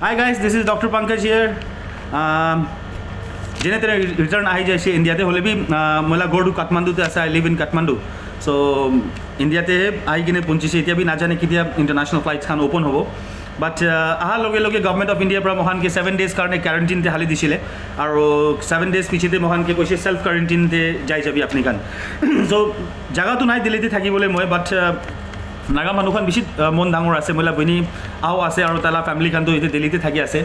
Hi guys, this is Dr. Pankaj here. যেনে তেনে return আহি যাইছে ইণ্ডিয়াতে হ'লে বি মইলা গড়টো কাঠমাণ্ডুতে আছে আই লিভ ইন কাঠমাণ্ডু চ' ইণ্ডিয়াতে আহি কিনে পঞ্চিছে এতিয়া বি নাজানে কেতিয়া ইণ্টাৰনেশ্যনেল ফ্লাইটছখন অ'পন হ'ব বাট অহাৰ লগে লগে গভৰ্ণমেণ্ট অফ ইণ্ডিয়াৰ পৰা মহানকে 7 days কাৰণে কোৱাৰেণ্টিনতে হালি দিছিলে আৰু 7 days পিছতে মহানকে কৈছে ছেল্ফ কোৱাৰেণ্টিনতে যাই যাবি আপুনি খান চ' জাগাটো নাই দিল্লীতে থাকিবলৈ মই বাট নাগা মানুহখন বেছি মন ডাঙৰ আছে মইলা বইনি আও আছে আৰু তালা ফেমিলিখনটো এতিয়া দিল্লীতে থাকি আছে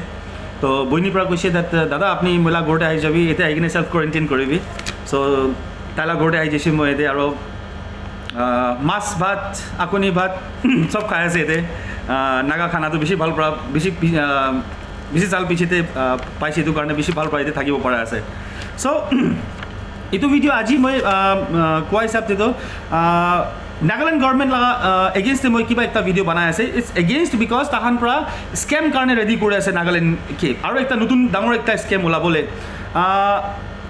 তো বইনিৰ পৰা কৈছে দাদা আপুনি মইলা ঘৰতে আহি যাবি এতিয়া আহি কিনে ছেল্ফ কোৱাৰেণ্টিন কৰিবি চ' তালা ঘৰতে আহি যাইছোঁ মই এতিয়া আৰু মাছ ভাত আকনি ভাত চব খাই আছে এতিয়া নাগা খানাটো বেছি ভাল পৰা বেছি চাল পিছতে পাইছে এইটো কাৰণে বেছি ভাল পৰা এতিয়া থাকিব পৰা আছে চ' এইটো ভিডিঅ' আজি মই কোৱা হিচাপতেতো নাগালেণ্ড গভৰ্ণমেণ্ট লগা এগেইনষ্টে মই কিবা এটা ভিডিঅ' বনাই আছে ইটছ এগেইনষ্ট বিকজ তাহান পৰা স্কেম কাৰণে ৰেডি কৰি আছে নাগালেণ্ডকে আৰু এটা নতুন ডাঙৰ এটা স্কেম ওলাবলৈ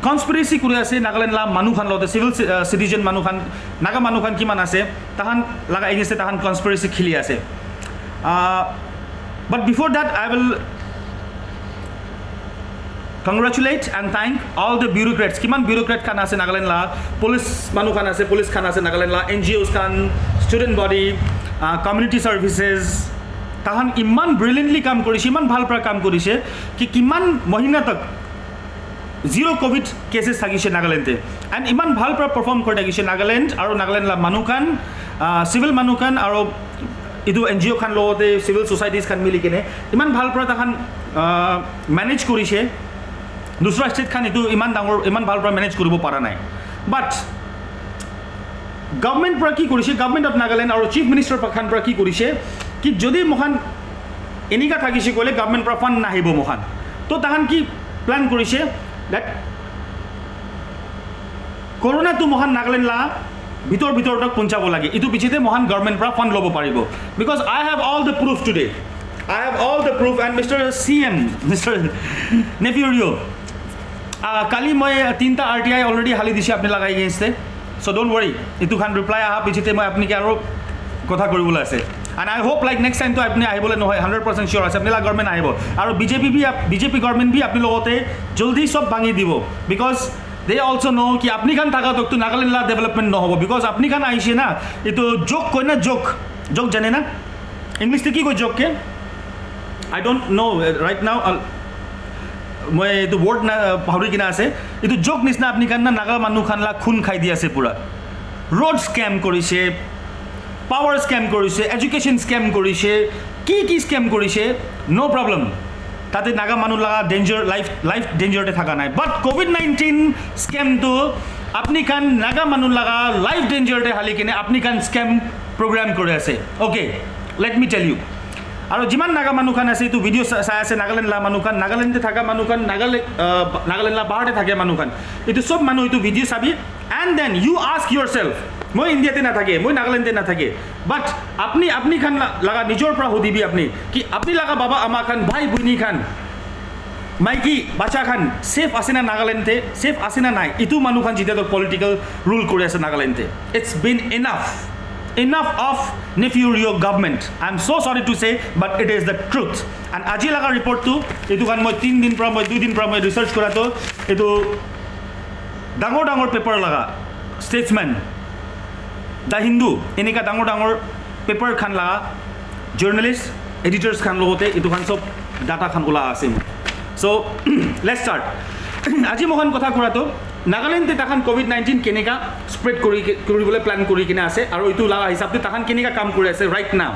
কনস্পিৰেচি কৰি আছে নাগালেণ্ড লা মানুহখন লগতে চিভিল চিটিজেন মানুহখন নাগা মানুহখন কিমান আছে তাহান লগা এগেইনষ্টে তাহান কনস্পিৰেচি খেলি আছে but before that I will congratulate and thank all the bureaucrats kiman bureaucrat khan ase nagaland la police manu khan ase police khan ase nagaland la NGOs khan student body community services tahan iman brilliantly kam korise iman bhal pra kam korise ki kiman mahina tak zero covid cases thagise nagaland te and iman bhal pra perform kore thagise nagaland aru nagaland la manu khan civil manu khan aru idu NGO khan logote civil societies khan mili kine iman bhal pra tahan manage korise দুসরা state খান এইটো ইমান ডাঙৰ ইমান ভাল পৰা manage কৰিব পৰা নাই বাট গভৰ্ণমেণ্ট পৰা কি কৰিছে গভৰ্ণমেণ্ট অফ নাগালেণ্ড আৰু চিফ মিনিষ্টাৰ খান পৰা কি কৰিছে কি যদি মহান এনেকা থাকিছে ক'লে গভৰ্ণমেণ্ট পৰা ফাণ্ড নাহিব মহান তো তাহান কি প্লান কৰিছে ডেট কৰোণাটো মহান নাগালেণ্ড লা ভিতৰতক পঞ্চাব লাগে এইটো পিছতে মহান গভৰ্ণমেণ্ট পৰা ফাণ্ড ল'ব পাৰিব because I have all the proof today I have all the proof and Mr. CM, Mr. Nefurio. Kali moi 3ta RTI already hali dise apni lagai against so don't worry itu khan reply aha pichite moi apni ke aro kotha koribole ase and I hope like next time to apni ahibole no 100% sure ase apni la government ahibo aru BJP government bhi apni logote joldi sob bangi dibo because they also know ki apni khan thaga tok to Nagaland la development no hobo because apni khan aise na itu joke koi na joke jane na English te ki koi joke ke I don't know right now মই এইটো word না পাহৰি কিনা আছে এইটো জোক নিচিনা আপুনি কান না নাগা মানুহ খানলা খুন খাই দি আছে পুৰা ৰোড স্কেম কৰিছে পাৱাৰ স্কেম কৰিছে এডুকেশ্যন স্কেম কৰিছে কি স্কেম কৰিছে নো প্ৰব্লেম তাতে নাগা মানুহ লগা ডেঞ্জাৰ লাইফ ডেঞ্জাৰতে থকা নাই বাট COVID-19 স্কেমটো আপুনি কান নাগা মানুহ লগা লাইফ ডেঞ্জাৰতে হালি কিনে আপুনি কান স্কেম প্ৰগ্ৰাম কৰি আছে okay let me tell you আৰু যিমান নাগা মানুহখান আছে এইটো ভিডিঅ' চাই আছে নাগালেণ্ড লা মানুহখান নাগালেণ্ডতে থকা মানুহখান নাগালেণ্ড লা বাহিৰতে থাকে মানুহখান এইটো চব মানুহ এইটো ভিডিঅ' চাবি and then you ask yourself মই ইণ্ডিয়াতে নাথাকে মই নাগালেণ্ডতে নাথাকে বাট আপনি খান লগা নিজৰ পৰা সুধিবি আপুনি কি আপুনি লগা বাবা আমা খান ভাই বইনি খান মাইকী বাচ্চা খান সেফ আছে না নাগালেণ্ডতে সেফ আছে না নাই এইটো মানুহখান যেতিয়া পলিটিকেল ৰুল কৰি আছে নাগালেণ্ডতে it's been enough of Nefurio government. I'm so sorry to say, but it is the truth. And aji laga report to, itu kan moi 3 din pra moi 2 din pra moi research kora to, itu dangor paper laga, Statesman, The Hindu, enika dangor paper khan laga, journalists, editors khan logote, itu kan sob data khan ula asim. So let's start. Aji mohan kotha kora to, নাগালেণ্ডে তাহান COVID-19 কেনেকা spread কৰিবলৈ plan কৰি কিনে আছে আৰু এইটো লগা হিচাপতে তাহান কেনেকা কাম কৰি আছে right now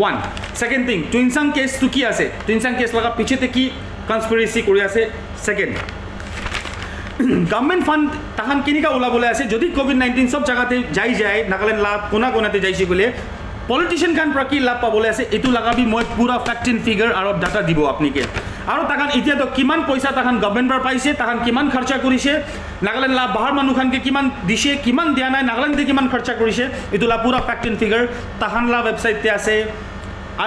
one second thing টুইনচাং কেছটো কি আছে টুইনচাং কেছ লগা পিছতে কি কনস্পিৰেচি কৰি আছে ছেকেণ্ড গভৰ্ণমেণ্ট ফাণ্ড তাহান কেনেকা ওলাবলৈ আছে যদি COVID-19 সব জাগাতে যায় নাগালেণ্ড লাভ কোনাতে যাইছে বোলে পলিটিচিয়ান খান পৰা কি লাভ পাবলৈ আছে এইটো লগাবি মই পুৰা ফেক্ট এণ্ড ফিগাৰ আৰু ডাটা দিব আপুনিকে আৰু তাহান এতিয়াতো কিমান পইচা তাহান গভৰ্ণমেণ্টৰ পাইছে তাহান কিমান খৰচা কৰিছে নাগালেণ্ড লা বাহিৰ মানুহখানকে কিমান দিছে কিমান দিয়া নাই নাগালেণ্ডে কিমান খৰচা কৰিছে এইটো লা পুৰা ফেক্ট এণ্ড ফিগাৰ তাহান লা ৱেবছাইটতে আছে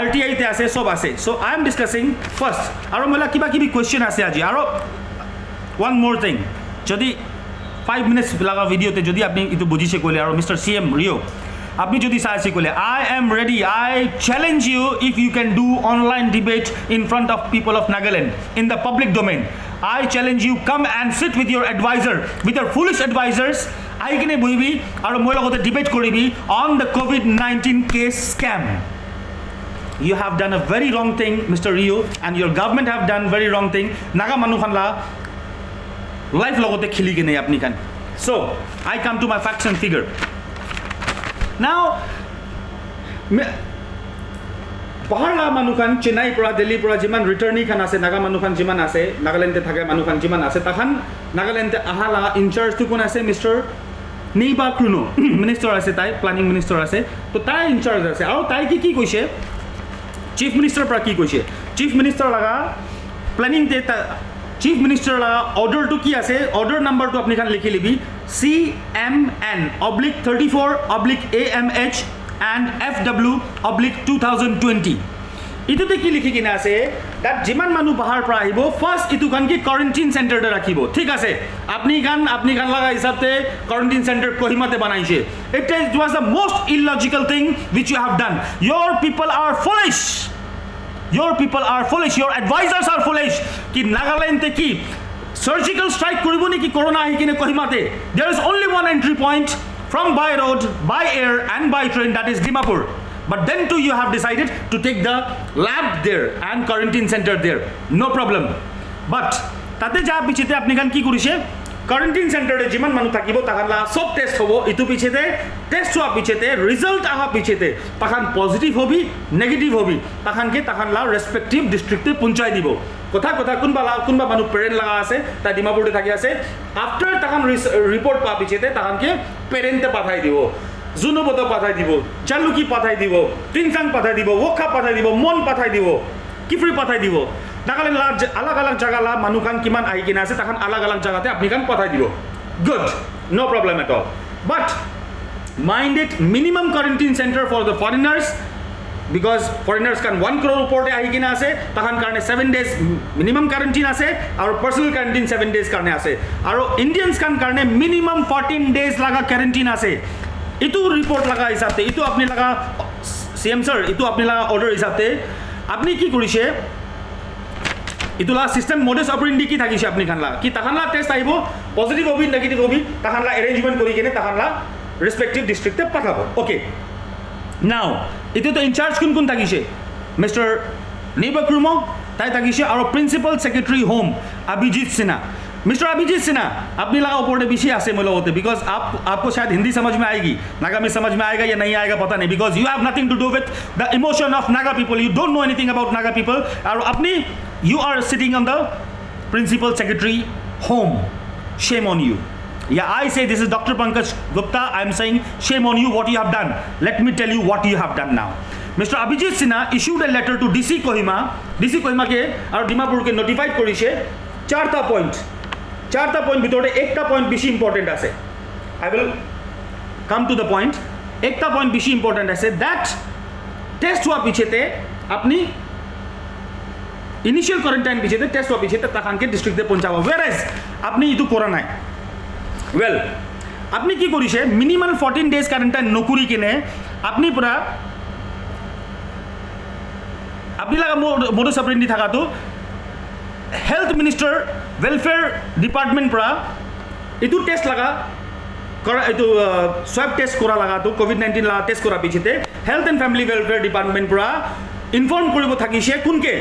RTI তে আছে সব আছে so I am discussing first আৰু মোলা কিবা কুৱেশ্যন আছে আজি আৰু ওৱান মোৰ থিং যদি 5 minutes লগা ভিডিঅ'তে যদি আপুনি এইটো বুজিছে ক'লে আৰু মিষ্টাৰ CM ৰিঅ' আপনি যদি চাইছে কলে I am ready, I challenge you if you can do online debate in front of people of Nagaland in the public domain. I challenge you, come and sit with your advisor, with your foolish advisors. I can believe aru moi logote debate koribi on the COVID-19 case scam. You have done a very wrong thing, Mr. Rio, and your government have done very wrong thing. Naga manu khan la life logote khili ke nahi apni khan. So I come to my facts and figure. Now Paharla Manukan, Chennai Pura, Delhi Pura, Jiman, returning Kanase, Naga Manukan Jiman Ase, Nagalente Taga Manukan Jiman Ase, Tahan, Nagalente Ahala, in charge to Kunase, Mr. Niba Kruno, Minister Ase, Planning Minister Ase, to Tai in charge Ase, our Tai Kiki Kushe, Chief Minister Praki Kushe, Chief Minister Laga, Planning Data, Chief Minister Laga, order to Ki Ase, order number to Apnikan Likilibi, CMN/34/AMH and FW/2020. Itute ki likhi kina ase that jiman manu bahar pra ahibo first itu kan ki quarantine center te rakhibo thik ase apni kan laga hisabte quarantine center Kohima te banaise. It was the most illogical thing which you have done. Your people are foolish, your advisors are foolish ki Nagaland te ki surgical strike koribo ni ki corona ahi kine Kohima te. There is only one entry point from by road, by air and by train, that is Dimapur. But then too you have decided to take the lab there and quarantine center there. No problem. But tate ja pichete apni kan ki korise quarantine center e jiman manu thakibo takhanla sob test hobo itu pichete test hoa pichete result aha pichete takhan positive hobi negative hobi takhan ke takhanla respective district te punchai dibo kotha kunba manu parent laga ase ta Dimapur te thaki ase after takhan report pa pichete takhan ke parent te pathai dibo Juno boto pathai dibo Jaluki pathai dibo Tinsang pathai dibo Wokha pathai dibo Mon pathai dibo Kifri pathai dibo Nagaland alag jaga la manukan kiman ahi kina ase takhan alag jaga te apni kan pathai dibo. Good, no problem at all. But mind it, minimum quarantine center for the foreigners, because foreigners can 1 crore report ahi kina ase takhan karne 7 days minimum quarantine ase aru personal quarantine 7 days karne ase aru Indians kan karne minimum 14 days laga quarantine ase. Itu report laga hisabte itu apni laga CM sir itu apni laga order hisabte apni ki korise itula system modus operandi ki thakise apni khanla ki takhanla test aibo positive hobi negative hobi takhanla arrangement kori kene takhanla respective district te pathabo. Okay, now itu to in charge kun thakise Mr. Niba Krumo tai thakise aru principal secretary home Abhijit Sinha. Mr. Abhijit Sinha, अपनी लगा ऊपर विषय आसे मोलो होते because आपको शायद हिंदी समझ में आएगी, नागा में समझ में आएगा या नहीं आएगा पता नहीं, because you have nothing to do with the emotion of Naga people. You don't know anything about Naga people. और अपनी you are sitting on the principal secretary home. Shame on you. Yeah, I say this is Dr. Pankaj Gupta. I am saying shame on you what you have done. Let me tell you what you have done now. Mr. Abhijit Sinha issued a letter to DC Kohima के और Dimapur के notified करिसे चारटा point ভিতরে একটা point বেশি important আছে. I will come to the point. একটা point বেশি important আছে that test হওয়া পিছেতে আপনি ইনিশিয়াল কোয়ারেন্টাইন পিছেতে টেস্ট হওয়া পিছেতে তাখানকে ডিস্ট্রিক্টে পৌঁছাবো whereas আপনি ইটো করা নাই. well আপনি কি করিছে মিনিমাম 14 days কোয়ারেন্টাইন নকরি কিনে আপনি পুরা আপনি লাগা মোডস অপারেন্ডি থাকাতো हेल्थ मिनिस्टर वेलफेयर डिपार्टमेंट परा इतु टेस्ट लगा इतु स्वैब टेस्ट करा लगा तो कोविड-19 ला टेस्ट करा पिछते health and family welfare department परा इन्फॉर्म करिबो থাকিছে কোনকে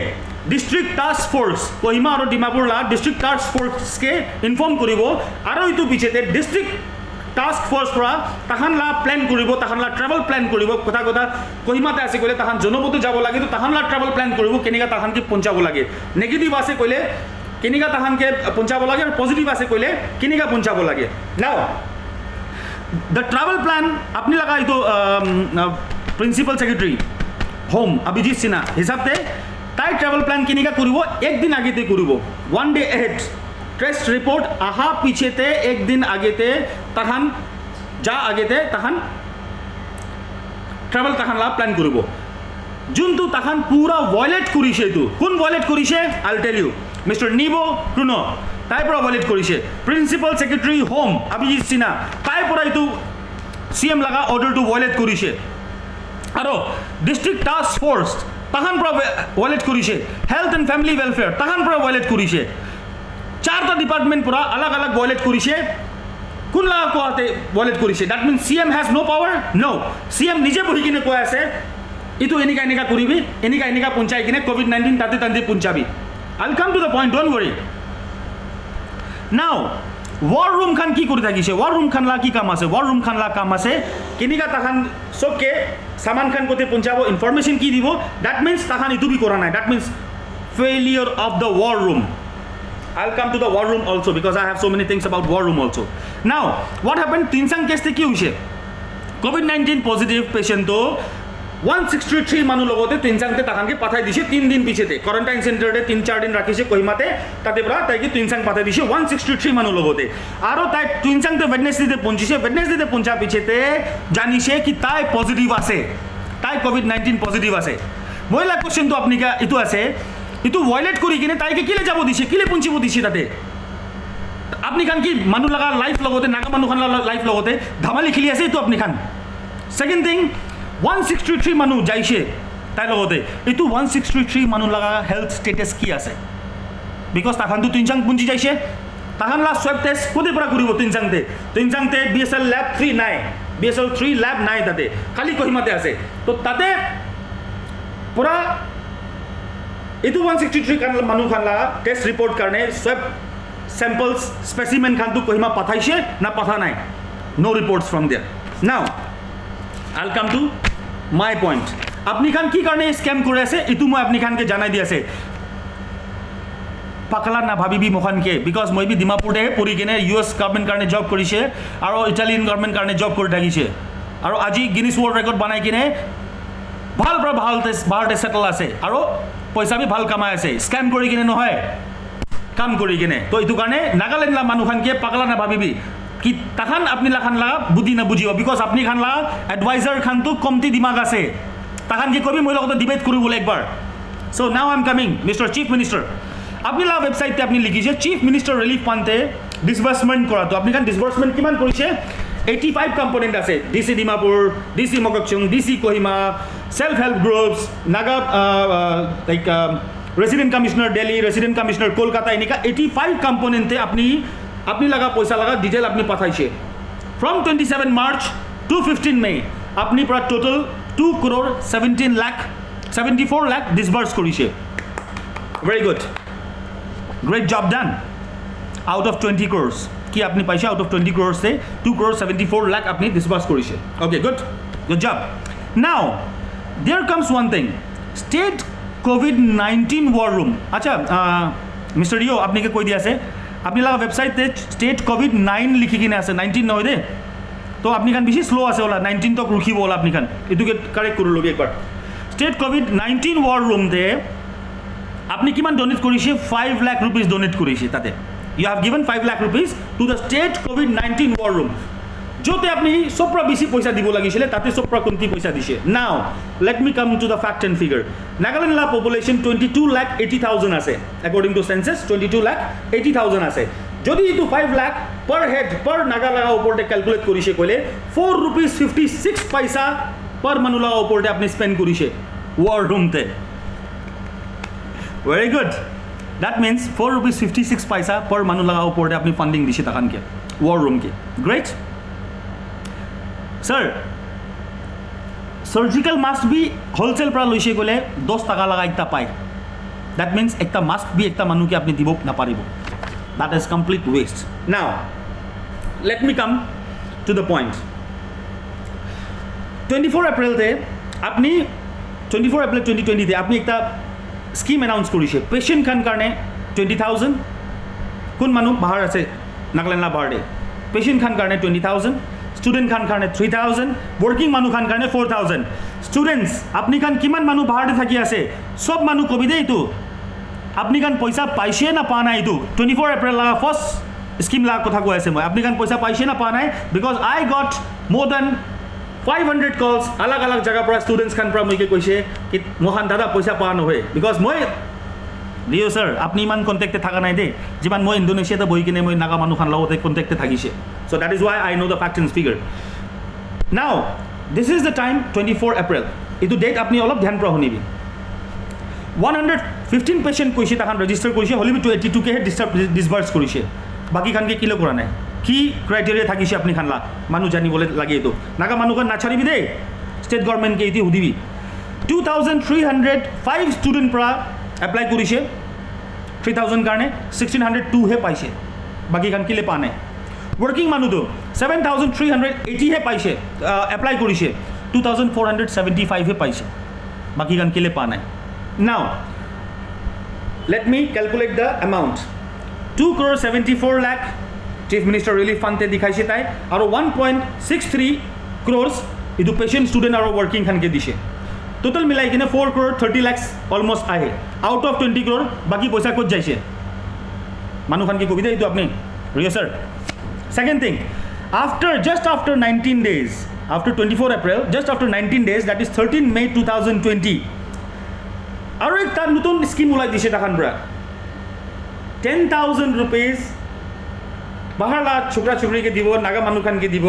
डिस्ट्रिक्ट टास्क फोर्स कोहिमा और डिमापुर ला डिस्ट्रिक्ट टास्क फोर्स के इन्फॉर्म करिबो आरो इतु पिछते डिस्ट्रिक्ट टास्क फोर्स परा ताहानला प्लान करिबो ताहानला ट्रैवल प्लान करिबो কথা कोहिमाते आसे कइले ताहान जनबोतो जाबो लागे तो ताहानला ट्रैवल प्लान करिबो केनिका ताहान के पहुंचाबो लागे नेगेटिव आसे कइले केनिका ताहान के पहुंचाबो लागे और पॉजिटिव आसे कइले केनिका पहुंचाबो लागे. नाउ द ट्रैवल प्लान अपनी लगा तो principal secretary home Abhijit Sinha हिसाबते ताई ट्रैवल प्लान केनिका करिबो एक दिन आगेते करिबो 1 डे अहेड टेस्ट रिपोर्ट आहा पिछेते एक दिन आगेते ताहान जा आगेते ताहान ट्रैवल ताहान ला प्लान करिबो जुनतु ताहान पूरा वॉयलेट करिसे तु कोन वॉयलेट करिसे I will tell you mister निबो क्रुनो ताई पूरा वॉयलेट करिसे principal secretary home Abhijit Sinha ताई पूरा इतु CM laga order to violate কৰিছে আৰু ডিস্ট্ৰিক্ট টাস্ক ফোৰ্স তাহান পৰা violate কৰিছে হেলথ এন্ড ফ্যামিলি ওয়েলফেয়াৰ তাহান পৰা violate কৰিছে চাৰটা ডিপাৰ্টমেন্ট পৰা আলাগ আলাগ violate কৰিছে কোন লাগা কোয়াতে violate কৰিছে that means CM has no power no CM নিজে বহি কিনে কৈ আছে ইটো এনিকা এনিকা কৰিবি এনিকা এনিকা পঞ্চাই কিনে কোভিড-19 তাতে তাতে পঞ্চাবি I'll come to the point don't worry now war room খান কি কৰি থাকিছে war room খান লা কি কাম আছে war room খান লা কাম আছে কেনিকা তাখান সবকে সামান খান কোতে পঞ্চাবো ইনফরমেশন কি দিব that means তাখান ইটো বি কৰা নাই that means failure of the war room I'll come to the war room also because I have so many things about war room also now what happened তিনসাং কেসতে কি হৈছে covid-19 positive patient তো 163 মানুহ লগতে তিনসাংতে তাহানকে পাঠাই দিছে 3 দিন পিছতে কোয়ারেন্টাইন সেন্টারে 3-4 দিন রাখিছে কহিমাতে তাতে পৰা তাইকে তিনসাং পাঠাই দিছে 163 মানুহ লগতে আৰু তাই তিনসাংতে ওয়েডনেসডেতে পঞ্চা পিছতে জানিছে কি তাই পজিটিভ আছে তাই কোভিড-19 পজিটিভ আছে মইলা কোশ্চেন তো আপনি কা ইটো আছে ইটো ভায়োলেট কৰি কিনে তাইকে কিলে যাব দিছে কিলে পঞ্চিব দিছে তাতে আপনি খান কি মানুহ লাগা লাইফ লগতে নাগা মানুহ খান লাইফ লগতে ধামালি খেলি আছে ইটো আপনি খান সেকেন্ড থিং 163 মানুহ যাইছে তাই লগতে ইটো 163 মানুহ লাগা হেলথ স্ট্যাটাস কি আছে বিকজ তাখান তো তিনসাং পুঞ্জি যাইছে তাখান লা সোয়াব টেস্ট কোতে পৰা কৰিব তিনসাংতে BSL ল্যাব 3 নাই BSL 3 ল্যাব নাই তাতে খালি কহিমাতে আছে তো তাতে পুরা এটো 163 কান মানুহ খান লা টেস্ট রিপোর্ট কাৰণে সোয়াব samples specimen খান তো কহিমা পাঠাইছে না পাঠা নাই no reports from there now I'll come to my point আপনি খান কি কারণে স্ক্যাম করে আছে ইটো মই আপনি খানকে জানাই দি আছে পাকলা না ভাবিবি মোখানকে বিকজ মই বি ডিমাপুরে পৰি কিনে US গভৰ্নমেন্ট কাৰণে জব কৰিছে আৰু ইটালিয়ান গভৰ্নমেন্ট কাৰণে জব কৰি থাকিছে আৰু আজি গিনিস ওয়াৰ্ল্ড ৰেকৰ্ড বানাই কিনে ভাল পৰা ভালতে সেটেল আছে আৰু পইচা বি ভাল কামাই আছে স্ক্যাম কৰি কিনে নহয় কাম কৰি কিনে তো ইটো কাৰণে নাগালেণ্ড লা মানুহ খানকে পাগলা না ভাবিবি কি তাখান আপনি লাখান লা বুদ্ধি না বুঝিও বিকজ আপনি খান লা এডভাইজার খান তো কমতি দিমাগ আছে তাখান কি কবি মই লগত ডিবেট করি বলে একবার so now I am coming mister chief minister আপনি লা ওয়েবসাইটে আপনি লিখিছে চিফ মিনিস্টার রিলিফ ফান্ডে ডিসবার্সমেন্ট করা তো আপনি খান ডিসবার্সমেন্ট কিমান কৰিছে 85 কম্পোনেন্ট আছে DC Dimapur DC Mokokchung DC Kohima self help groups Naga like resident commissioner Delhi resident commissioner Kolkata এনিকা 85 কম্পোনেন্টে আপনি লাগা পয়সা লাগা ডিটেল আপনি পাঠাইছে from 27 March to 15 May আপনি পুরা টোটাল 2 crore 74 lakh disburse করিছে very good great job done out of 20 crores কি আপনি পাইছে out of 20 crores সে 2 crore 74 lakh আপনি disburse করিছে okay good job now there comes one thing state covid-19 war room আচ্ছা মিস্টার রিও আপনি কে কই দি আছে আপনি লাগা ওয়েবসাইটে স্টেট কোভিড-9 লিখি কিনে আছে 19 নয় দে তো আপনি খান বেশি স্লো আছে ওলা 19 তক রুখিব ওলা আপনি খান এটুকে কারেক্ট করু লবি একবার স্টেট কোভিড-19 ওয়ার রুম দে আপনি কিমান ডোনেট করিছে 5 লাখ রুপিস ডোনেট করিছে তাতে you have given 5 lakh rupees to the state কোভিড-19 ওয়ার রুম जोते अपनी सप्रा बेसी पैसा দিব লাগিছিলে তাতে সপ্রা কোনটি পয়সা দিছে নাও let me come to the fact and figure Nagaland লা পপুলেশন 22,80,000 আছে অ্যাকর্ডিং টু সেন্সাস 22,80,000 আছে যদি ইটো 5 লাখ পার হেড পার নাগালা উপরতে ক্যালকুলেট করিছে কইলে 4 rupees 56 পয়সা পার মানুলা উপরতে আপনি স্পেন্ড করিছে ওয়ার রুমতে very good that means 4 rupees 56 পয়সা পার মানুলা উপরতে আপনি ফান্ডিং দিছে তাকানকে ওয়ার রুম কে গ্রেট Sir, surgical mask भी wholesale pra loise gole 10 taka laga ekta pai. That means ekta mask भी ekta manu ke apni dibo na paribo. That is complete waste. Now, let me come to the point. 24 April te apni 24 April 2020 te apni ekta scheme announce korise. Patient khan karne 20,000 kun manu bahar ase Nagaland la bahar de. Patient khan karne 20,000 student খান কারণে 3000 working মানুহ খান কারণে 4000 students আপনি খান কিমান মানুহ ভাড়াতে থাকি আছে সব মানুহ কবি দেই তো আপনি খান পয়সা পাইছে না পা নাই তো 24 এপ্রিল লা ফার্স্ট স্কিম লা কথা কৈ আছে মই আপনি খান পয়সা পাইছে না পা নাই because I got more than 500 কলস আলাগ আলাগ জায়গা পৰা স্টুডেন্টস খান পৰা মই কে কৈছে কি মোহান দাদা পয়সা পা নহয় বিকজ মই দিও স্যার আপনি ইমান কন্টেক্টে থাকা নাই দে যিমান মই ইন্দোনেশিয়াতে বহি কিনে মই নাগা মানুহ খান লগতে কন্টেক্টে থাকিছে so that is why I know the fact and figure Now, this is the time 24 April. Itu date apni olop dhyan pra hunibi. 115 patient koise takan register koise holibi 282 ke disburse korise. Baki khan ke kilo kora nai. Ki criteria thakise apni khanla manu jani bole lage etu. Naga manu kan nacharibi de. State government ke iti hudibi. 2305 student pra apply korise. 3000 karne 1602 he paise. Baki khan kile pa nai. Working manu to 7380 he paise apply korise. 2475 he paise. Baki khan kile pa nai. Now, let me calculate the amount. 2.74 lakh Chief Minister Relief Fund te dikhaise tai aro 1.63 crores idu patient student aro working khan ke dishe. Total milai kine 4.30 lakhs almost ahe. Out of 20 crore baki paisa kot jaise. Manu khan ke kobida itu apni Rio sir. Second thing, just after 19 days, after 24 April, just after 19 days, that is 13 May 2020. আৰু একটা নতুন scheme ওলাই দিছে তাখান পৰা 10,000 rupees বাহালা ছোকরা ছোকরিকে দিব নাগা মানুহ খানকে দিব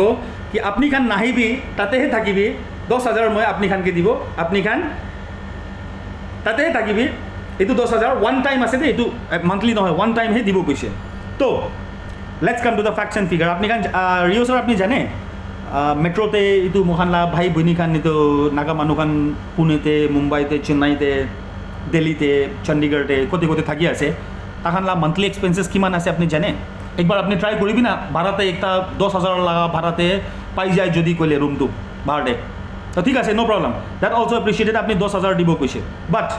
কি আপনি খান নাহিবি তাতেহে থাকিবি 10,000 মই আপনি খানকে দিব আপনি খান তাতেহে থাকিবি এটো 10,000 ওয়ান টাইম আছে দে এটো মান্থলি নহয় ওয়ান টাইম হে দিব কইছে তো let's come to the facts and figure আপনি খান রিও স্যার আপনি জানে মেট্রোতে এটো মোখানলা ভাই বইনি খান এটো নাগা মানুহ খান পুনেতে মুম্বাইতে চেন্নাইতে দিল্লীতে চণ্ডীগড়তে কোতে কোতে থাকি আছে তাখানলা মান্থলি এক্সপেন্সেস কিমান আছে আপনি জানে একবার আপনি ট্রাই করিবি না ভাড়াতে একটা 10,000 লাগা ভাড়াতে পাই যায় যদি কইলে রুমটো ভাড়াতে তো ঠিক আছে নো প্রবলেম দ্যাট অলসো অ্যাপ্রিশিয়েটেড আপনি 10,000 দিব কইছে বাট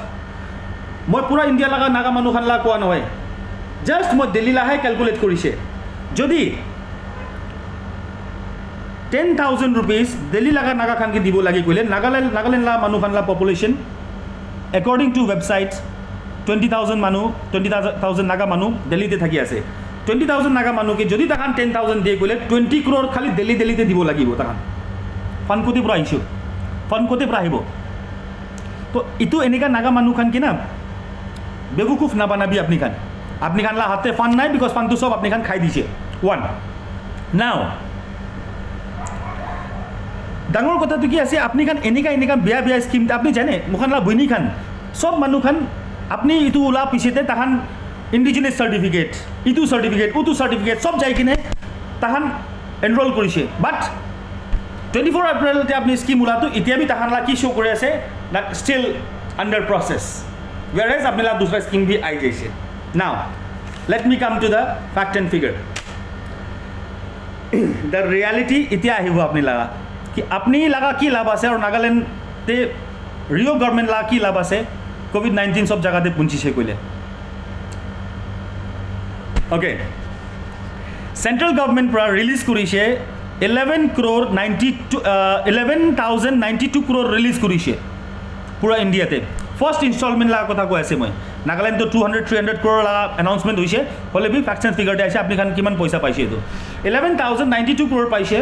মই পুরা ইন্ডিয়া লাগা নাগা মানুহ খানলা কোয়া নহয় জাস্ট মই দিল্লী লাহে ক্যালকুলেট করিছে যদি 10,000 rupees দিল্লী লাগা নাগা খানকে দিব লাগি কইলে নাগাল্যান্ড লা মানুহ খানলা population according to websites 20,000 manu 20,000 naga manu delhi te thaki ase 20,000 naga manu ke jodi takan 10,000 de gole 20 crore khali delhi te dibo lagibo takan fan koti pura issue fan kote pra hibo to itu enika naga manu khan ki na bewukuf na banabi apni khan la hate fan nai because fan tu sob apni khan khai diche one now ডাঙৰ কথাটো কি আছে আপনি খান এনেকা বেয়া scheme আপনি জানে মুখানলা বইনি খান সব মানুহ খান আপনি ইটো ওলা পিছতে তাহান ইন্ডিজিনাস সার্টিফিকেট ইটো সার্টিফিকেট উটো সার্টিফিকেট সব যাই কিনে তাহান এনরোল কৰিছে বাট 24 এপ্ৰিলতে আপনি স্কিম ওলাটো ইতিয়াবি তাহানলা কি শো কৰি আছে that still under process whereas আপনিলা দুসরা স্কিম ভি আই যাইছে now let me come to the fact and figure the reality ইতিয়া আহিব আপনি লাগা कि अपनी लगा की लाभ আছে और नागालैंड ते रियो गवर्नमेंट ला की लाभ আছে कोविड-19 सब जगह ते पुंचिसे कइले ओके सेंट्रल गवर्नमेंट पर रिलीज करिसे 11,092 crore रिलीज करिसे पूरा इंडिया ते फर्स्ट इंस्टॉलमेंट ला कथा কৈ আছে মই नागालैंड तो 200-300 crore ला अनाउंसमेंट होइसे হলে বি ফ্যাক্টস এন্ড ফিগার দে আছে আপনি খান কিমান পয়সা পাইছে এটো 11,092 crore পাইছে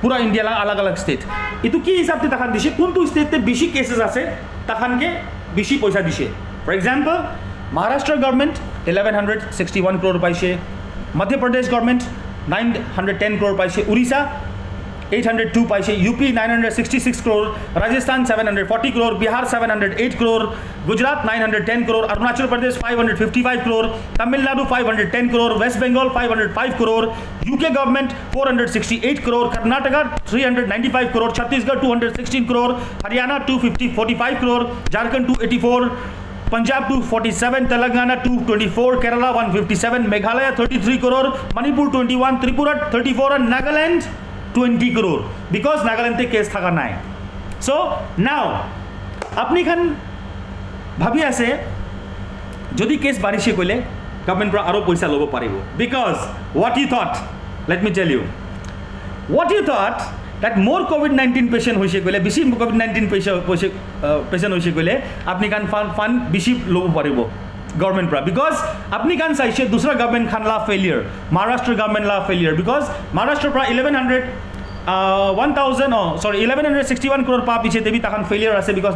पूरा इंडिया ला अलग अलग स्टेट इतु की हिसाब से तखान दिशे कोनतो स्टेट ते बेसी केसेस আছে तखान के बेसी पैसा दिशे for example Maharashtra government 1161 crore पाइसे मध्य प्रदेश गवर्नमेंट 910 crore पाइसे उड़ीसा 802 पाइसे UP 966 crore Rajasthan 740 crore Bihar 708 crore Gujarat 910 crore Arunachal Pradesh 555 crore Tamil Nadu 510 crore West Bengal 505 crore UK government 468 crore Karnataka 395 crore Chhattisgarh 216 crore Haryana 245 crore Jharkhand 284 Punjab 247 Telangana 224 Kerala 157 Meghalaya 33 crore Manipur 21 Tripura 34 और नागालैंड 20 crore because नागालैंड ते केस थाका नाइ so now अपनी खान भाबी আছে যদি কেস বাড়িছে কইলে গভর্নমেন্ট পৰা আৰু পইচা লব পাৰিব because what you thought let me tell you what you thought that more covid-19 patient হইছে কইলে বেছি covid-19 patient হইছে কইলে আপনি খান ফান্ড বেছি লব পাৰিব गवर्नमेंट পৰা because আপনি কান চাইছে दूसरा गवर्नमेंट খান লা फेलियर महाराष्ट्र गवर्नमेंट ला फेलियर because महाराष्ट्र পৰা 1100 1161 crore পা পিছে দেবি তখন ফেলিয়ার আছে বিকজ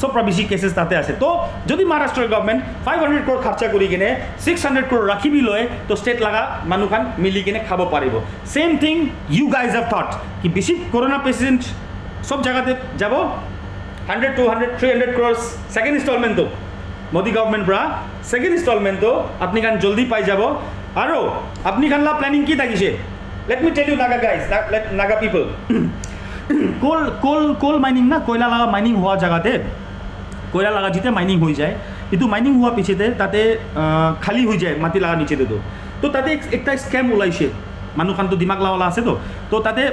সব বেশি কেসেস তাতে আছে তো যদি মহারাষ্ট্র গভর্নমেন্ট 500 crore খরচা করি কিনে 600 crore রাখিবি লয় তো স্টেট লাগা মানুখান মিলি কিনে খাব পারিব same thing you guys have thought কি বেশি করোনা পেশেন্ট সব জায়গাতে যাব 100 200 300 crores সেকেন্ড ইনস্টলমেন্ট তো মোদি গভর্নমেন্ট ব্রা সেকেন্ড ইনস্টলমেন্ট তো আপনি কান জলদি পাই যাব আর আপনি কানলা প্ল্যানিং কি থাকিছে let me tell you Naga guys Naga people coal mining na koila laga mining hua jaga te koila laga jite mining hoi jay itu mining hua piche te tate khali hoi jay mati laga niche te to tate ekta scam ulaise manu khan to dimag la wala ase to tate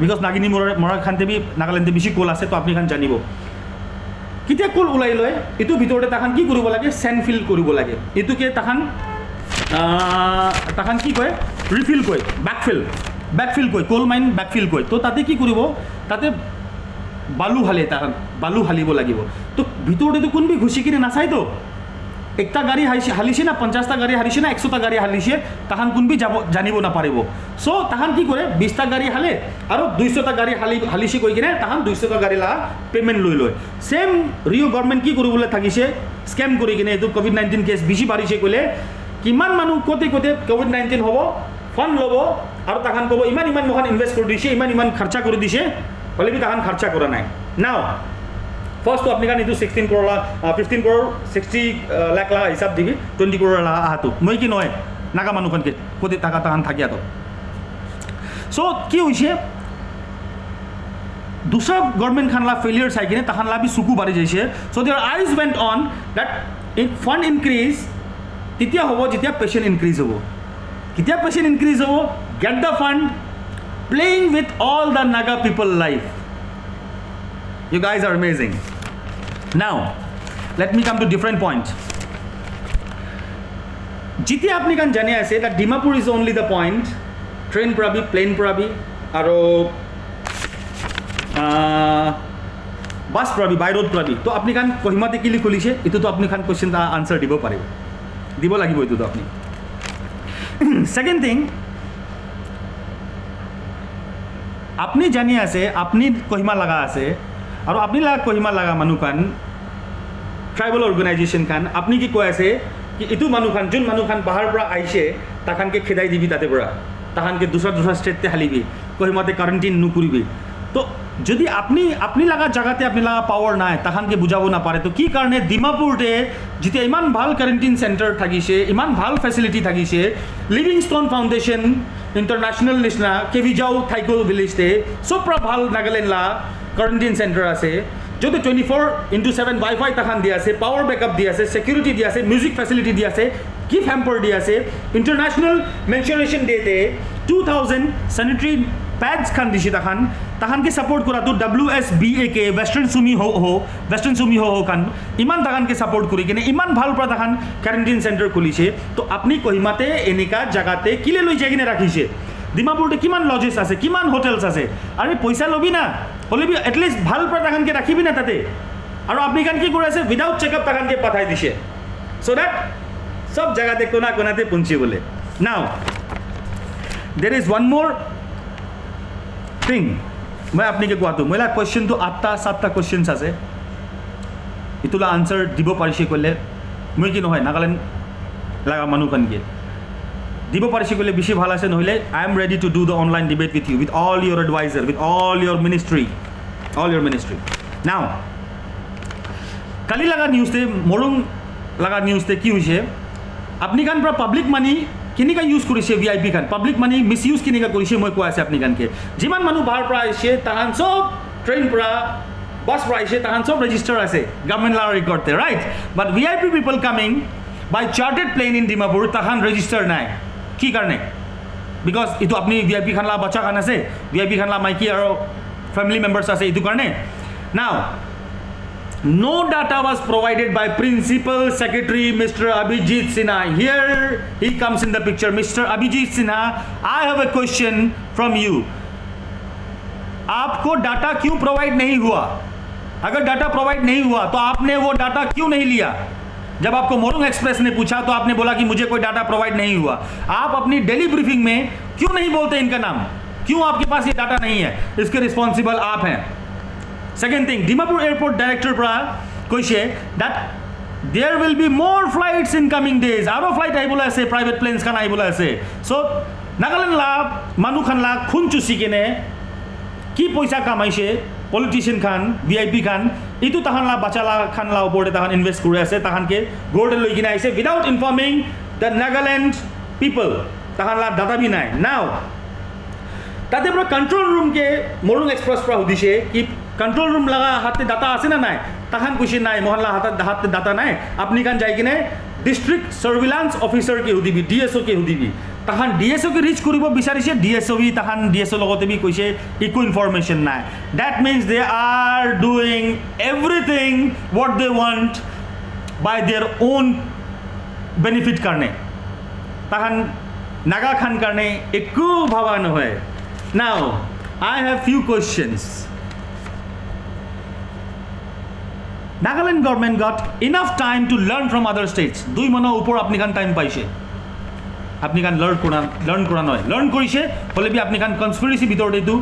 because nagini mora khan te bi Nagaland te bishi coal ase to apni khan janibo kitia coal ulai loy itu bitore takhan ki koribo lage sand fill koribo lage itu ke takhan কি কয় refill কয় backfill কয় কোল mine backfill কয় তো তাতে কি কৰিব তাতে বালু হালে তাহান বালু হালিব লাগিব তো ভিতৰতে তো কোনবি ঘুষি কিনে নাচাই তো একটা গাড়ী হালিছে না 50টা গাড়ী হালিছে না 100টা গাড়ী হালিছে তাহান কোনবি যাব জানিব না পাৰিব সো তাহান কি কৰে 20টা গাড়ী হালে আৰু 200টা গাড়ী হালিছে কৈ কিনে তাহান 200টা গাড়ী লা পেমেন্ট লৈ লয় সেম ৰিও গভৰ্নমেন্ট কি কৰিবলৈ থাকিছে স্ক্যাম কৰি কিনে এটো কোভিড-19 কেছ বেছি বাঢ়িছে কলে কিমান মানুহ কোটি কোভিড-19 হ'ব ফান্ড ল'ব আৰু তাহান ক'ব ইমান মহান ইনভেষ্ট কৰি দিছে ইমান খৰচা কৰি দিছে হলে বি তাহান খৰচা কৰা নাই নাও ফার্স্ট তো আপনি কান ইটো 16 crore 15 crore 60 লাখ লা হিসাব দিবি 20 crore লা আহাতো মই কি নয় নাগা মানুষনকে কোটি টাকা তাহান থাকিয়া তো সো কি হইছে दूसरा गवर्नमेंट खान ला फेलियर চাই কিনে তাহান লা বি সুকু বাড়ি যাইছে so there is went on that in fund increase तितिया होबो जितिया पेशेंट इंक्रीज होबो कितिया पेशेंट इंक्रीज होबो get the fund playing with all the Naga people life you guys are amazing now let me come to different point जितिया अपनी कान जाने आसे that Dimapur is only the point train प्राबी प्लेन प्राबी आरो বাস প্ৰাবি বাই ৰোড প্ৰাবি তো আপনি কান কহিমাতে কি লিখলিছে এটো তো আপনি খান কোশ্চেন দা আনসার দিব পারিব দিব লাগিব এটো তো আপনি সেকেন্ড থিং আপনি জানি আছে আপনি কহিমা লাগা আছে আৰু আপনি লাগা কহিমা লাগা মানুহ খান ট্রাইবাল অর্গানাইজেশন খান আপনি কি কয় আছে কি এটো মানুহ খান যোন মানুহ খান বাহাৰ পৰা আইছে তাখানকে খেদাই দিবি তাতে পৰা তাখানকে দুসরা স্টেটতে হালিবি কহিমাতে কোয়ারেন্টাইন নকরিবি তো যদি আপনি লাগা জায়গাতে আপনি লাগা পাওয়ার নাই তাহানকে বুঝাব না পারে তো কি কারণে ডিমাপুরতে যেটা ইমান ভাল কোয়ারেন্টাইন সেন্টার থাকিছে ইমান ভাল ফ্যাসিলিটি থাকিছে লিভিংস্টোন ফাউন্ডেশন ইন্টারন্যাশনাল নিশনা কেভিজাও থাইকো ভিলেজতে সবরা ভাল নাগাল্যান্ড লা কোয়ারেন্টাইন সেন্টার আছে যদি 24/7 ওয়াইফাই তাহান দিয়া আছে পাওয়ার ব্যাকআপ দিয়া আছে সিকিউরিটি দিয়া আছে মিউজিক ফ্যাসিলিটি দিয়া আছে গিফট হ্যাম্পার দিয়া আছে ইন্টারন্যাশনাল মেনশনেশন ডেতে 2000 স্যানিটারি पैड्स खान दिशे तहान के सपोर्ट करा तो WSBA के वेस्टर्न सुमी हो खान इमान तहान के सपोर्ट करी किने इमान भाल पर तहान क्वारेंटाइन सेंटर खुलिसे तो अपनी कहिमाते एनिका जगाते किले लई जाय किने राखिसे डिमापुरते किमान लजेस আছে किमान होटेल्स আছে আরে পয়সা লবি না হলে বি এটলিস্ট ভাল पर तहान के राखिबि ना ताते और अपनी खान की करे আছে विदाउट चेकअप तहान के पठाई दिशे सो दैट सब जगाते कोना कोनाते पुंची बोले now there is one more thing मैं अपनी के कहूँ मैं क्वेश्चन तो 8-7टा क्वेश्चन আছে ইটোলা आंसर দিব পাৰিছে কলে মই কি নহয় নাগাল্যান্ড লাগা মানুহ কানকে দিব পাৰিছে কলে বেছি ভাল আছে নহলে I am ready to do the online debate with you with all your adviser with all your ministry now কালি লাগা নিউজতে মরুং লাগা নিউজতে কি হইছে আপনি কান পৰা পাবলিক মানি কিনিকা ইউজ কৰিছে ভিআইপি খান পাব্লিক মানি মিস ইউজ কিনিকা কৰিছে মই কোৱা আছে আপনি কানকে যিমান মানুহ বাহাৰ পৰা আইছে তাহান সব ট্ৰেইন পৰা বাস পৰা আইছে তাহান সব ৰেজিস্টাৰ আছে গভৰ্নমেন্ট লা ৰেকৰ্ডতে right but VIP people coming by chartered plane in Dimapur তাহান ৰেজিস্টাৰ নাই কি কাৰণে বিকজ ইটো আপনি ভিআইপি খান লা বাচ্চা খান আছে ভিআইপি খান লা মাইকি আৰু ফ্যামিলি মেম্বাৰ্স আছে ইটো কাৰণে নাও no data was provided by Principal Secretary Mr. Abhijit Sinha. Here he comes in the picture. Mr. Abhijit Sinha, I have a question from you. आपको डाटा क्यों प्रोवाइड नहीं हुआ? अगर डाटा प्रोवाइड नहीं हुआ तो आपने वो डाटा क्यों नहीं लिया? जब आपको मोरंग एक्सप्रेस ने पूछा तो आपने बोला कि मुझे कोई डाटा प्रोवाइड नहीं हुआ. आप अपनी डेली ब्रीफिंग में क्यों नहीं बोलते इनका नाम? क्यों आपके पास ये डाटा नहीं है इसके रिस्पॉन्सिबल आप हैं second thing Dimapur airport director পৰা কৈছে that there will be more flights in coming days আৰু ফ্লাইট আহিবলৈ আছে প্ৰাইভেট প্লেনছ খান আহিবলৈ আছে সো নাগালেণ্ড লা মানুহ খান লা খুন চুচি কেনে কি পইচা কামাইছে পলিটিশিয়ান খান ভিআইপি খান ইটো তাহানলা বাচালা খানলা ওপৰতে তাহান ইনভেষ্ট কৰি আছে তাহানকে গৰ্ডে লৈ কিনে আহিছে without informing the Nagaland people তাহানলা ডাটা বি নাই নাও তাতে পৰা কন্ট্ৰোল ৰুম কে মৰুং এক্সপ্ৰেছ পৰা সুধিছে কি কন্ট্ৰোল ৰুম লগা হাতে ডাটা আছে না নাই তাহান কৈছে নাই মহল্লা হাতে ডাটা নাই আপনি কান যাই কিনে ডিস্ট্রিক্ট সার্ভিলান্স অফিসার কে সুধিবি ডিএসও কে সুধিবি তাহান ডিএসও কে রিচ কৰিব বিচাৰিছে ডিএসও বি তাহান ডিএসও লগতে বি কৈছে ইকো ইনফরমেশন নাই that means they are doing everything what they want by their own benefit কাৰণে তাহান নাগা খান কাৰণে একো ভাবা নহয় now I have few questions Nagaland government got enough time to learn from other states. 2 মানৰ ওপৰ আপনি কান টাইম পাইছে আপনি কান লাৰ্ন কৰা নহয় লাৰ্ন কৰিছে হলে বি আপনি কান কনস্পিৰেসি ভিতৰত এটো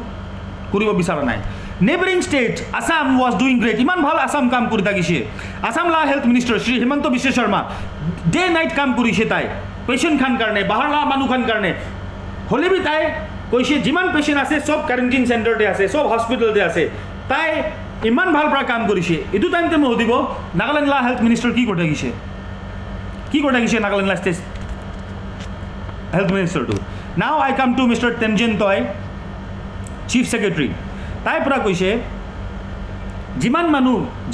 কৰিব বিচৰা নাই neighbouring state Assam was doing great ইমান ভাল আসাম কাম কৰি থাকিছে আসাম লা health minister Shri Himanta Biswa Sarma day night কাম কৰিছে তাই পেশেন্ট খান কাৰণে বাহাৰ লা মানুহ খান কাৰণে হলে বি তাই কৈছে যিমান পেশেন্ট আছে সব কোৱাৰেণ্টাইন সেন্টাৰতে আছে সব হস্পিটেলতে আছে তাই ইমান ভাল পৰা কাম কৰিছে এটো টাইমতে মই সুধিব নাগালেণ্ড লা হেলথ মিনিষ্টাৰ কি কৰি থাকিছে নাগালেণ্ড লা state health minister two now I come to mister Tenzin Toy chief secretary তাই পৰা কৈছে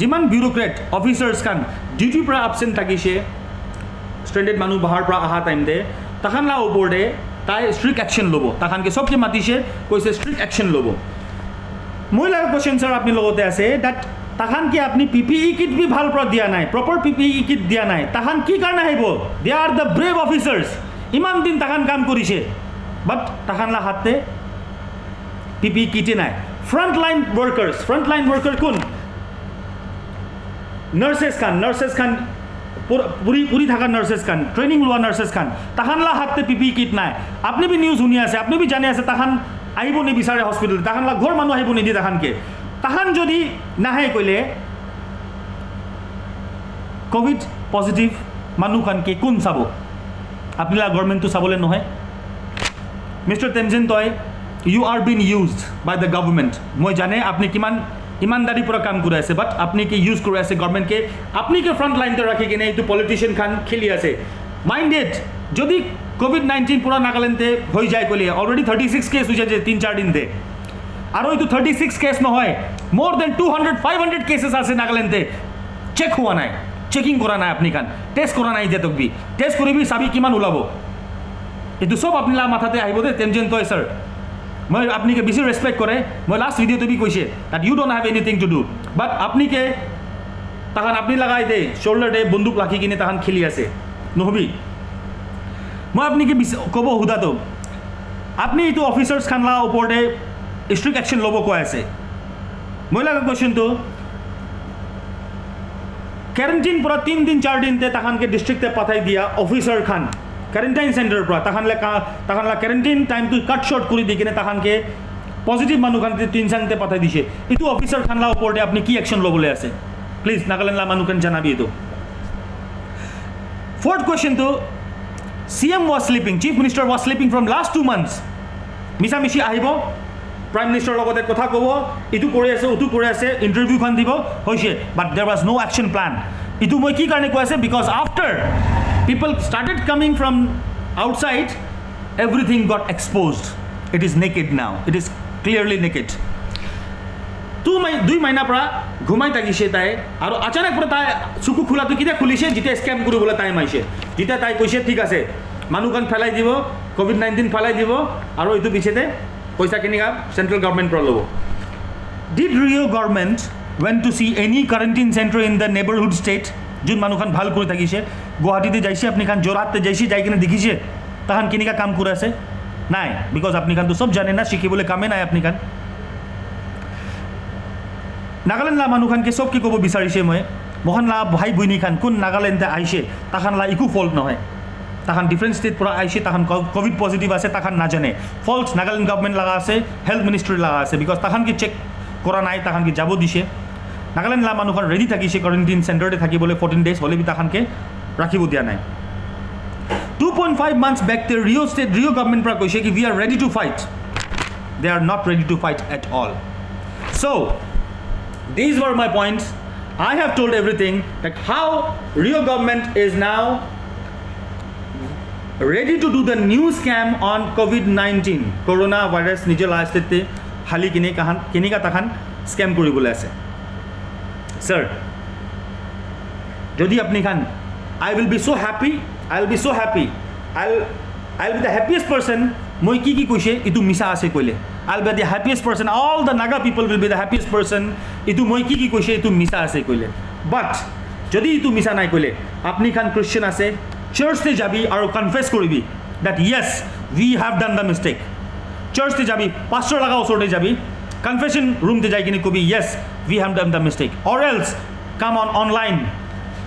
যিমান বিউৰোক্ৰেট অফিচাৰ্ছ খান ডিউটি পৰা এবসেন্ট থাকিছে স্ট্যান্ডাৰ্ড মানুহ বাহাৰ পৰা আহা টাইমতে তাহান লা ওপৰতে তাই স্ট্ৰিক্ট অ্যাকশন ল'ব তাহানকে সবকে মাতিছে কৈছে স্ট্ৰিক্ট অ্যাকশন ল'ব মই লাগা কোশ্চেন স্যার আপনি লগতে আছে দ্যাট তাহান কি আপনি পিপিই কিট বি ভাল পৰা দিয়া নাই প্ৰপাৰ পিপিই কিট দিয়া নাই তাহান কি কাৰণে আহিব দে আৰ দ্য ব্ৰেভ অফিসাৰ্স ইমান দিন তাহান কাম কৰিছে বাট তাহান লা হাতে পিপিই কিটে নাই ফ্ৰন্ট লাইন ওয়াৰ্কাৰ কোন নাৰ্সেস খান পুৰি থাকা নাৰ্সেস খান ট্ৰেনিং লোৱা নার্সেস খান তাহান লা হাতে পিপিই কিট নাই আপনি বি নিউজ শুনি আছে আপনি বি জানি আছে তাহান আহিব নিবিচাৰে হস্পিটেল তাহান লা ঘৰ মানুহ আহিব নিদি তাহানকে তাহান যদি নাহে কইলে কোভিড পজিটিভ মানুহ খানকে কোন চাব আপনি লা গভর্নমেন্ট তো চাবলে নহয় মিস্টার তেনজিন টয় you are been used by the government মই জানে আপনি কিমান ইমানদারি পৰা কাম কৰি আছে বাট আপনি কি ইউজ কৰি আছে গভৰ্নমেন্ট কে আপনি কে ফ্ৰন্ট লাইন তে ৰাখি কিনে এইটো পলিটিশিয়ান খান খেলি আছে মাইন্ডেড যদি COVID-19 पूरा नागालैंड हो जाए कले ऑलरेडी 36 केस हो जाए 3-4 दिन थे और ये तो 36 केस न हो मोर देन 200-500 केसेस आसे नागालैंड चेक हुआ ना चेकिंग करा ना अपनी खान टेस्ट करा ना तक भी टेस्ट कर भी चाबी किमान ओलाब ये सब अपनी ला माथाते आहिब दे तेनजिन टय सर मैं अपनी के बेसि रेसपेक्ट करे मैं लास्ट वीडियो तो भी कैसे that you don't have anything to do but अपनी के तहन अपनी लगाई दे शोल्डर दे बंदूक राखी किने तहन खेली आसे নহবি मैं अपनी के कब हुदा तो अपनी ये ऑफिसर्स खान ला ऊपर स्ट्रिक्ट एक्शन लब कय आसे मैं लगा क्वेश्चन तो क्वारंटाइन पूरा 3 दिन 4 दिन तहन के डिस्ट्रिक्ट पठाई दिया ऑफिसर खान क्वारंटाइन सेंटर पर तहन ला क्वारंटाइन टाइम तो कट शॉर्ट कर दी किने तहन के पॉजिटिव मानु खान 3 संगते पठाई दिसे इतु ऑफिसर खान ला ऊपर अपनी की एक्शन लबले आसे प्लीज नागालैंड ला मानु खान जनाबी तो फोर्थ क्वेश्चन तो CM was sleeping, Chief Minister was sleeping from last 2 months. Misa mishi ahibo, Prime Minister logote kotha kobo, itu kore ase, utu kore ase, interview khan dibo, hoise, but there was no action plan. Itu moi ki karone ko ase because after people started coming from outside, everything got exposed. It is naked now. It is clearly naked. 2 महीना পৰা ঘুমাই থাকিছে তাই আৰু আচানক পৰা তাই চুকু খোলাটো কিটা খুলিছে যেটা স্ক্যাম কৰিবলৈ টাইম আইছে যেটা তাই কৈছে ঠিক আছে মানুকান ফেলাই দিব কোভিড-19 ফেলাই দিব আৰু ইটো পিছতে পইচা কিনিকা সেন্ট্ৰাল গভৰ্নমেন্ট পৰা লব did Rio government went to see any quarantine center in the neighborhood state যোন মানুকান ভাল কৰি থাকিছে গুৱাহাটীতে যাইছে আপনি খান জোৰাতে যাইছে যাই কিনে দেখিছে তাহান কিনিকা কাম কৰি আছে নাই বিকজ আপনি খান তো সব জানে না শিকিবলৈ কামে নাই আপনি খান नागालैंड ला मानु खान के सबके कब विचारिसे मैं मोहन ला भाई बहनी खान कौन नागालैंड आइसे ताखान ला इकु फल्ट নহয় তাহান ডিফারেন্ট স্টেট পৰা আইছে তাহান কোভিড পজিটিভ আছে তাহান নাজানে ফলস নাগালেণ্ড গভর্নমেন্ট লাগা আছে হেলথ মিনিস্ট্রি লাগা আছে বিকজ তাহান কি চেক কৰা নাই তাহান কি যাব দিছে নাগালেণ্ড লা মানুহৰ ৰেডি থাকিছে কোৱাৰেণ্টাইন চেণ্টাৰতে থাকিবলৈ 14 ডেজ হ'লে বি তাহানকে ৰাখিব দিয়া নাই 2.5 months back the Rio government pra koise ki we are ready to fight they are not ready to fight at all so these were my points I have told everything like how Rio government is now ready to do the new scam on COVID-19 coronavirus nije last te hali kinika takhan scam koribole ase sir jodi apni khan I will be so happy I'll be the happiest person moi ki koise itu misa ase koile I'll be the happiest person all the Naga people will be the happiest person itu moi ki koise itu misa ase koile but jodi itu misa nai koile apni khan Christian ase church te jabi aru confess koribi that yes we have done the mistake church te jabi pastor laga osor te jabi confession room te jai kini kobi yes we have done the mistake or else come on online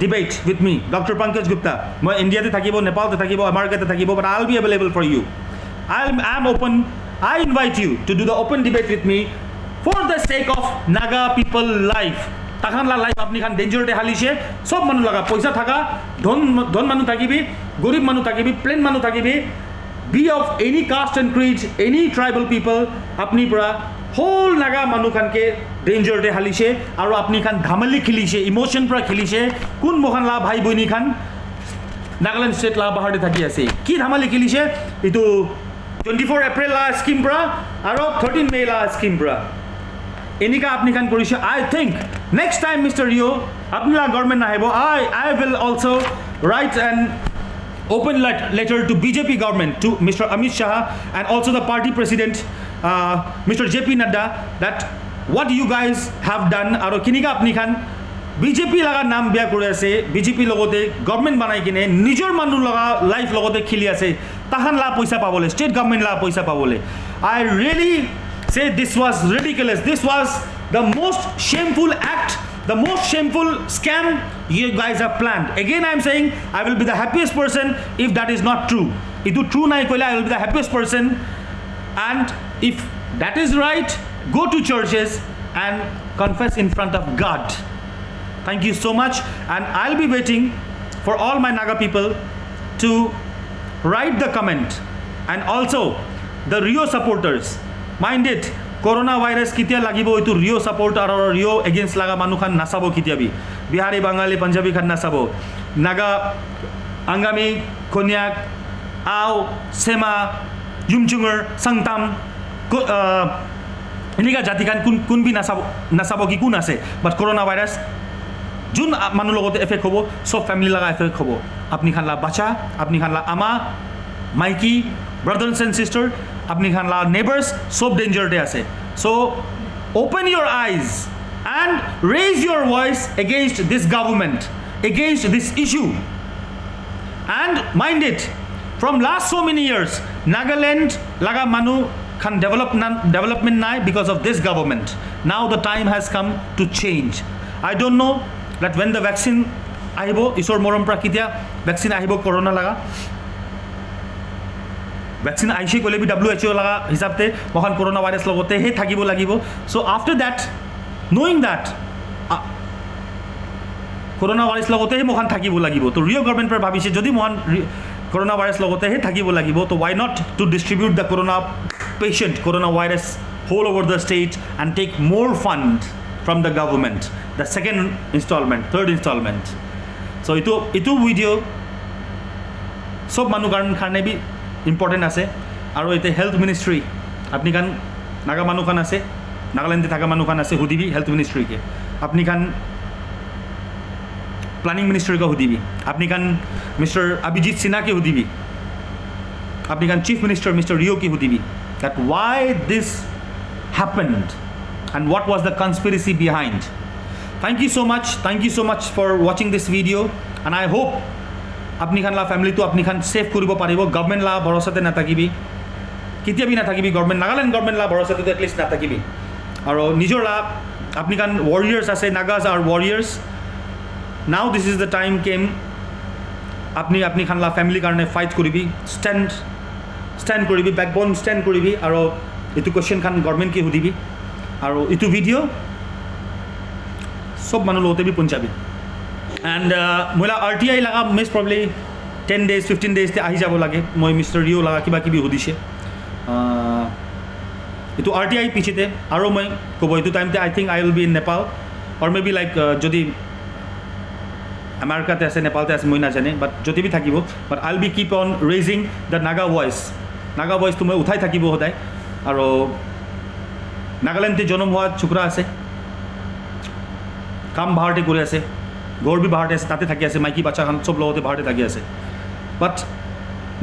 debate with me Dr. Pankaj Gupta moi India te thakibo Nepal te thakibo America te thakibo but I'll be available for you I'm open I invite you to do the open debate with me for the sake of Naga people life takhan la life apni khan danger te halishe sob manu laga paisa thaka dhon manu thakibi gorib manu thakibi plain manu thakibi be of any caste and creed any tribal people apni pura whole Naga manu khan ke danger de halishe aru apni khan dhamali khilise emotion pra khilise kun mohan la bhai boini khan Nagaland state la bahar de thaki ase ki dhamali khilise itu 24 April la scheme pra aru 13 May la scheme pra enika apni khan korise I think next time Mr. Rio apni la government na hebo I will also write an open letter to BJP government to Mr. Amit Shah and also the party president Mr. JP Nadda that what you guys have done aro kinika apni khan BJP laga naam bia kore ase BJP logote government banai kine nijor manu laga life logote khili ase tahan la paisa pabole state government la paisa pabole I really say this was ridiculous this was the most shameful act the most shameful scam you guys have planned again I am saying I will be the happiest person if that is not true idu true nai koile I will be the happiest person and if that is right go to churches and confess in front of God thank you so much and I'll be waiting for all my Naga people to write the comment and also the Rio supporters mind it coronavirus kitia lagibo itu Rio supporter or Rio against laga manu khan nasabo kitia bi Bihari Bengali Punjabi khan nasabo Naga Angami Konyak Ao Sema Yumchungur Sangtam enika jati khan kun bi nasabo ki kun ase but coronavirus jun manu logote effect hobo so family laga effect hobo apni khan la bacha apni khan la ama maiki brothers and sister apni khan la neighbors so danger de ase so open your eyes and raise your voice against this government against this issue and mind it from last so many years Nagaland laga manu can development nai because of this government now the time has come to change I don't know that when the vaccine ahibo isor morom pra kitia vaccine ahibo corona laga vaccine aishe kole bi WHO laga hisabte mohan corona virus logote he thakibo lagibo so after that knowing that corona virus logote he mohan thakibo lagibo to Rio government pra bhabise jodi mohan corona virus logote he thakibo lagibo to why not to distribute the coronavirus whole over the state and take more fund from the government the second installment third installment so itu video sob manu karne bi important ase aru ite health ministry apni kan Naga manu khan ase Nagaland thaga manu khan ase hudibi health ministry ke apni kan planning ministry ka hudibi apni kan Mr. Abhijit Sinha ke hudibi apni kan chief minister Mr. Rio ki hudibi that why this happened and what was the conspiracy behind thank you so much for watching this video and I hope apni khan la family to apni khan safe koribo paribo government la bharosate na takibi kitia bi na takibi government Nagaland government la bharosate to at least na takibi aro nijor la apni khan warriors ase Nagas are warriors now this is the time came আপনি খানলা family কারণে fight করবি stand করবি backbone stand করবি আর এইটো question খান গভর্নমেন্টকে সুধিবি আর এইটো video সব মানুষ লগতে বি পঞ্চাবি এণ্ড মহিলা RTI লগা মিছ প্ৰবলি 10 days 15 days আহি যাব লাগে মই মিষ্টাৰ ৰিঅ লগা কিবা কিবি সুধিছে এইটো RTI পিছতে আৰু মই ক'ব এইটো টাইমতে I think I will be in Nepal or maybe like যদি আমেৰিকাতে আছে নেপালতে আছে মই নাজানে বাট যদি বি থাকিব but I will be keep on raising the Naga ভইচটো মই উঠাই থাকিব সদায় আৰু নাগালেণ্ডতে জন্ম হোৱা ছোকৰা আছে কাম ভাৰতে কৰি আছে ঘৰ বি ভাৰতে আছে তাতে থাকি আছে মাইকী বাচ্চাখান চব লগতে ভাৰতে থাকি আছে বাট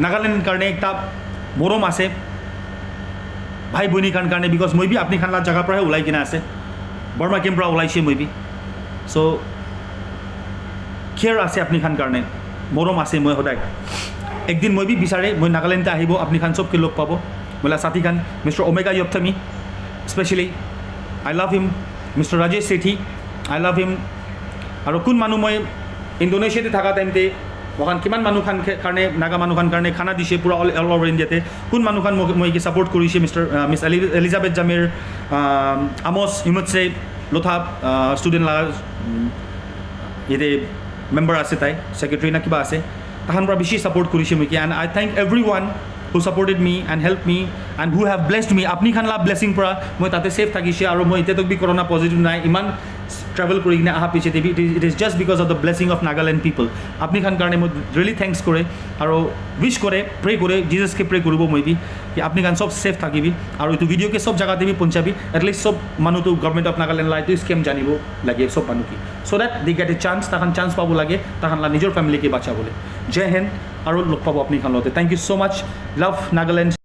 নাগালেণ্ডৰ কাৰণে একটা মৰম আছে ভাই বহিনী কাৰণে বিকজ মই বি আপুনি খানলা জেগাৰ পৰাহে ওলাই কিনে আছে বৰ্মা কেম্প পৰা ওলাইছে মই বি চ' কেয়াৰ আছে আপুনি খান কাৰণে মৰম আছে মই সদায় একদিন মই বি বিচাৰে মই নাগালেণ্ডতে আহিব আপুনি খান চবকে লগ পাব বোলা সাথী খান mister Omega Yepthomi specially I love him mister Rajesh Sethi I love him আৰু কোন মানুহ মই ইণ্ডোনেছিয়াতে থকা টাইমতে মহান কিমান মানুহ খান কাৰণে নাগা মানুহ খান কাৰণে খানা দিছে পুৰা অল অভাৰ ইণ্ডিয়াতে কোন মানুহ খান মই কি ছাপোৰ্ট কৰিছে মিছ এলিজাবেথ জামিৰ আমছ হিমতছে লোথা ষ্টুডেণ্ট লগা ইয়াতে মেম্বাৰ আছে তাই ছেক্ৰেটাৰী না কিবা আছে তাহান পৰা বেছি ছাপোৰ্ট কৰিছে মই কি and I thank every one who supported me and helped me and who have blessed me apni khan la blessing pura moi tate safe thakise aro moi ite tok bi corona positive nai iman travel kori kine aha piche te it is just because of the blessing of Nagaland people apni khan karone moi really thanks kore aro wish kore pray kore Jesus ke pray koribo moi bi ki apni khan sob safe thakibi aro itu video ke sob jaga te bi punchabi at least sob manu to government of Nagaland la itu scam janibo lage sob manu ki so that they get a chance takhan chance pabo lage takhan la nijor family ke bacha bole jai hind aro log pabo apni khan lote thank you so much love Nagaland